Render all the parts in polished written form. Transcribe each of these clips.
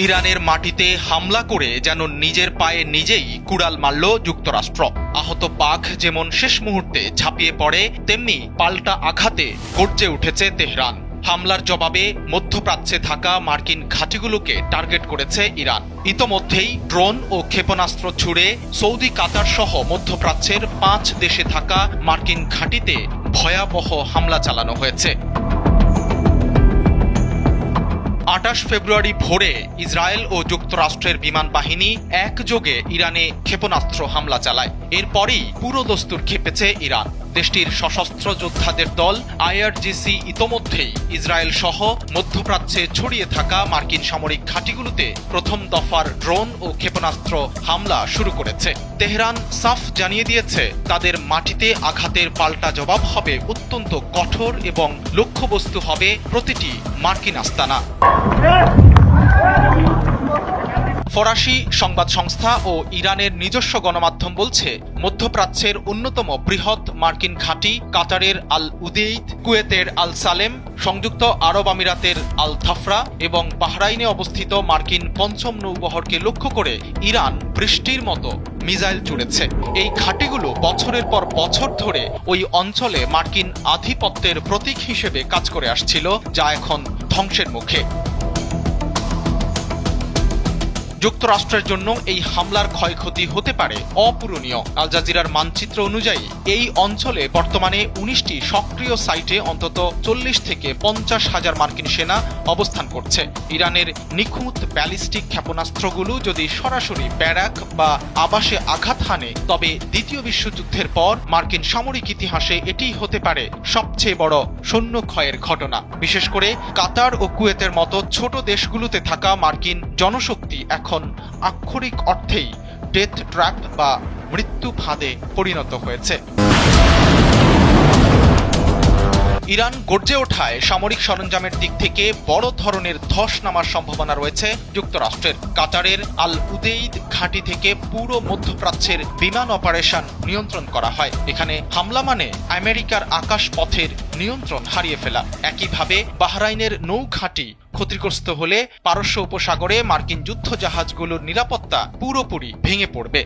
ইরানের মাটিতে হামলা করে যেন নিজের পায়ে নিজেই কুড়াল মারল যুক্তরাষ্ট্র। আহত বাঘ যেমন শেষ মুহূর্তে ঝাঁপিয়ে পড়ে, তেমনি পাল্টা আঘাতে গর্জে উঠেছে তেহরান। হামলার জবাবে মধ্যপ্রাচ্যে থাকা মার্কিন ঘাঁটিগুলোকে টার্গেট করেছে ইরান। ইতোমধ্যেই ড্রোন ও ক্ষেপণাস্ত্র ছুড়ে সৌদি, কাতার সহ মধ্যপ্রাচ্যের 5 দেশে থাকা মার্কিন ঘাঁটিতে ভয়াবহ হামলা চালানো হয়েছে। 28 ফেব্রুয়ারি ভোরে ইসরায়েল ও যুক্তরাষ্ট্রের বিমান বাহিনী একযোগে ইরানে ক্ষেপণাস্ত্র হামলা চালায়। এরপরই পুরোদস্তুর খেপেছে ইরান। দেশটির সশস্ত্র যোদ্ধাদের দল IRGC ইতোমধ্যেই ইসরায়েল সহ মধ্যপ্রাচ্যে ছড়িয়ে থাকা মার্কিন সামরিক ঘাঁটিগুলোতে প্রথম দফার ড্রোন ও ক্ষেপণাস্ত্র হামলা শুরু করেছে। তেহরান সাফ জানিয়ে দিয়েছে, তাদের মাটিতে আঘাতের পাল্টা জবাব হবে অত্যন্ত কঠোর এবং লক্ষ্যবস্তু হবে প্রতিটি মার্কিন আস্তানা। ফরাসি সংবাদ সংস্থা ও ইরানের নিজস্ব গণমাধ্যম বলছে, মধ্যপ্রাচ্যের অন্যতম বৃহৎ মার্কিন ঘাঁটি কাতারের আল উদেইদ, কুয়েতের আল সালেম, সংযুক্ত আরব আমিরাতের আল থাফরা এবং বাহরাইনে অবস্থিত মার্কিন পঞ্চম নৌবহরকে লক্ষ্য করে ইরান বৃষ্টির মতো মিসাইল ছুড়েছে। এই ঘাঁটিগুলো বছরের পর বছর ধরে ওই অঞ্চলে মার্কিন আধিপত্যের প্রতীক হিসেবে কাজ করে আসছিল, যা এখন ধ্বংসের মুখে। যুক্তরাষ্ট্রের জন্য এই হামলার ক্ষয়ক্ষতি হতে পারে অপূরণীয়। আল জাজিরার মানচিত্র অনুযায়ী এই অঞ্চলে বর্তমানে 19টি সক্রিয় সাইটে অন্তত 40 থেকে 50 হাজার মার্কিন সেনা অবস্থান করছে। ইরানের নিখুঁত ব্যালিস্টিক ক্ষেপণাস্ত্রগুলো যদি সরাসরি ব্যারাক বা আবাসে আঘাত হানে, তবে দ্বিতীয় বিশ্বযুদ্ধের পর মার্কিন সামরিক ইতিহাসে এটিই হতে পারে সবচেয়ে বড় সৈন্য ক্ষয়ের ঘটনা। বিশেষ করে কাতার ও কুয়েতের মতো ছোট দেশগুলোতে থাকা মার্কিন জনশক্তি এখন আক্ষরিক অর্থেই ডেথ ট্র্যাপ বা মৃত্যু ফাঁদে পরিণত হয়েছে। ইরান গর্জে ওঠায় সামরিক সরঞ্জামের দিক থেকে বড় ধরনের ধস নামার সম্ভাবনা রয়েছে যুক্তরাষ্ট্রের। কাতারের আল উদেইদ ঘাঁটি থেকে পুরো মধ্যপ্রাচ্যের বিমান অপারেশন নিয়ন্ত্রণ করা হয়। এখানে হামলা মানে আমেরিকার আকাশ পথের নিয়ন্ত্রণ হারিয়ে ফেলা। একইভাবে বাহরাইনের নৌ ঘাঁটি ক্ষতিগ্রস্ত হলে পারস্য উপসাগরে মার্কিন যুদ্ধজাহাজগুলোর নিরাপত্তা পুরোপুরি ভেঙে পড়বে।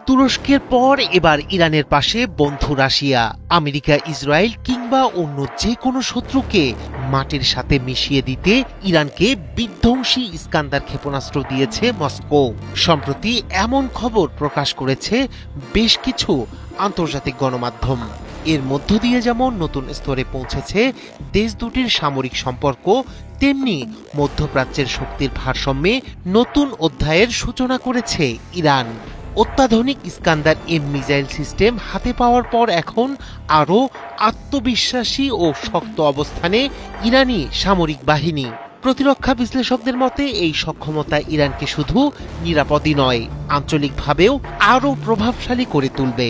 তুরস্কের পর এবার ইরানের পাশে বন্ধু রাশিয়া। আমেরিকা, ইসরায়েল কিংবা অন্য যে কোনো শত্রুকে মাটির সাথে মিশিয়ে দিতে ইরানকে বিধ্বংসী ইস্কান্দার ক্ষেপণাস্ত্র দিয়েছে মস্কো। সম্প্রতি এমন খবর প্রকাশ করেছে বেশ কিছু আন্তর্জাতিক গণমাধ্যম। এর মধ্য দিয়ে যেমন নতুন স্তরে পৌঁছেছে দেশ দুটির সামরিক সম্পর্ক, তেমনি মধ্যপ্রাচ্যের শক্তির ভারসাম্যে নতুন অধ্যায়ের সূচনা করেছে ইরান। অত্যাধুনিক ইস্কান্দার এম মিসাইল সিস্টেম হাতে পাওয়ার পর এখন আরও আত্মবিশ্বাসী ও শক্ত অবস্থানে ইরানি সামরিক বাহিনী। প্রতিরক্ষা বিশ্লেষকদের মতে এই সক্ষমতা ইরানকে শুধু নিরাপদই নয়, আঞ্চলিকভাবেও আরও প্রভাবশালী করে তুলবে।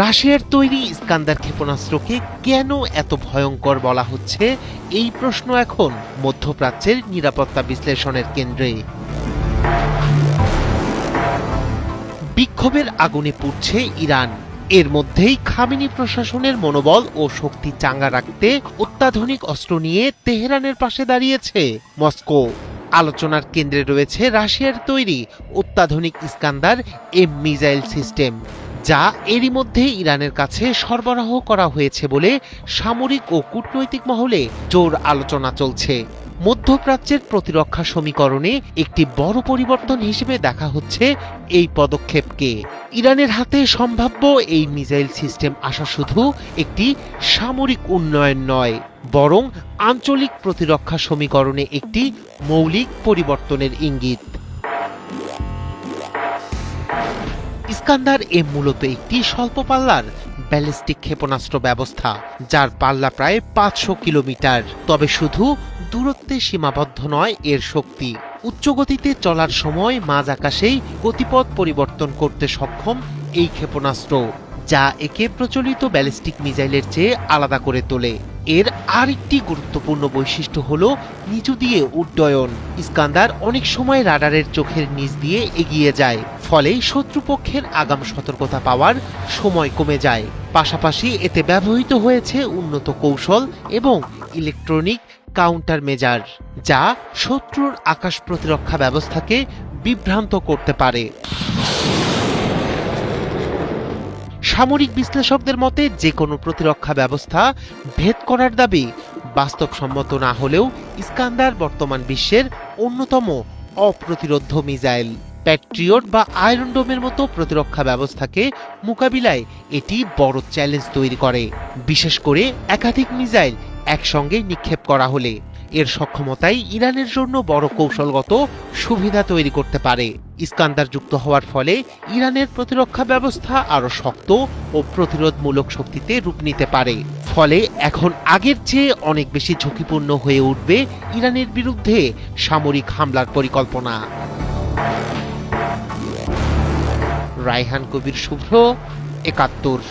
রাশিয়ার তৈরি ইস্কান্দার ক্ষেপণাস্ত্রকে কেন এত ভয়ঙ্কর বলা হচ্ছে, এই প্রশ্ন এখন মধ্যপ্রাচ্যের নিরাপত্তা বিশ্লেষণের কেন্দ্রে। বিক্ষোভের আগুনে পুড়ছে ইরান। এর মধ্যেই খামেনি প্রশাসনের মনোবল ও শক্তি চাঙ্গা রাখতে অত্যাধুনিক অস্ত্র নিয়ে তেহরানের পাশে দাঁড়িয়েছে মস্কো। আলোচনার কেন্দ্রে রয়েছে রাশিয়ার তৈরি অত্যাধুনিক ইস্কান্দার এম মিসাইল সিস্টেম, যা এরই মধ্যে ইরানের কাছে সরবরাহ করা হয়েছে বলে সামরিক ও কূটনৈতিক মহলে জোর আলোচনা চলছে। মধ্যপ্রাচ্যের প্রতিরক্ষা সমীকরণে একটি বড় পরিবর্তন হিসেবে দেখা হচ্ছে এই পদক্ষেপকে। ইরানের হাতে সম্ভাব্য এই মিসাইল সিস্টেম আসা শুধু একটি সামরিক উন্নয়ন নয়, বরং আঞ্চলিক প্রতিরক্ষা সমীকরণে একটি মৌলিক পরিবর্তনের ইঙ্গিত। ইস্কান্দার এম মূলত একটি স্বল্প পাল্লার ব্যালিস্টিক ক্ষেপণাস্ত্র ব্যবস্থা, যার পাল্লা প্রায় 500 কিলোমিটার। তবে শুধু দূরত্বে সীমাবদ্ধ নয় এর শক্তি। উচ্চ গতিতে চলার সময় মাঝ আকাশেই গতিপথ পরিবর্তন করতে সক্ষম এই ক্ষেপণাস্ত্র, যা একে প্রচলিত ব্যালিস্টিক মিসাইলের চেয়ে আলাদা করে তোলে। এর আরেকটি গুরুত্বপূর্ণ বৈশিষ্ট্য হলো নিচু দিয়ে উড্ডয়ন। ইস্কান্দার অনেক সময় রাডারের চোখের নিচ দিয়ে এগিয়ে যায়, ফলে শত্রুপক্ষের আগাম সতর্কতা পাওয়ার সময় কমে যায়। পাশাপাশি এতে ব্যবহৃত হয়েছে উন্নত কৌশল এবং ইলেকট্রনিক কাউন্টার মেজার, যা শত্রুর আকাশ প্রতিরক্ষা ব্যবস্থাকে বিভ্রান্ত করতে পারে। সামরিক বিশ্লেষকদের মতে যে কোনো প্রতিরক্ষা ব্যবস্থা ভেদ করার দাবি বাস্তবসম্মত না হলেও ইস্কান্দার বর্তমান বিশ্বের অন্যতম অপ্রতিরোধ্য মিসাইল। প্যাট্রিয়ট বা আয়রন ডোমের মতো প্রতিরক্ষা ব্যবস্থাকে মোকাবিলায় এটি বড় চ্যালেঞ্জ তৈরি করে, বিশেষ করে একাধিক মিসাইল একসঙ্গে নিক্ষেপ করা হলে। এর সক্ষমতাই ইরানের জন্য বড় কৌশলগত সুবিধা তৈরি করতে পারে। ইস্কান্দার যুক্ত হওয়ার ফলে ইরানের প্রতিরক্ষা ব্যবস্থা আরও শক্ত ও প্রতিরোধমূলক শক্তিতে রূপ নিতে পারে। ফলে এখন আগের চেয়ে অনেক বেশি ঝুঁকিপূর্ণ হয়ে উঠবে ইরানের বিরুদ্ধে সামরিক হামলার পরিকল্পনা। রায়হান কবির শুভ্র, ৭১।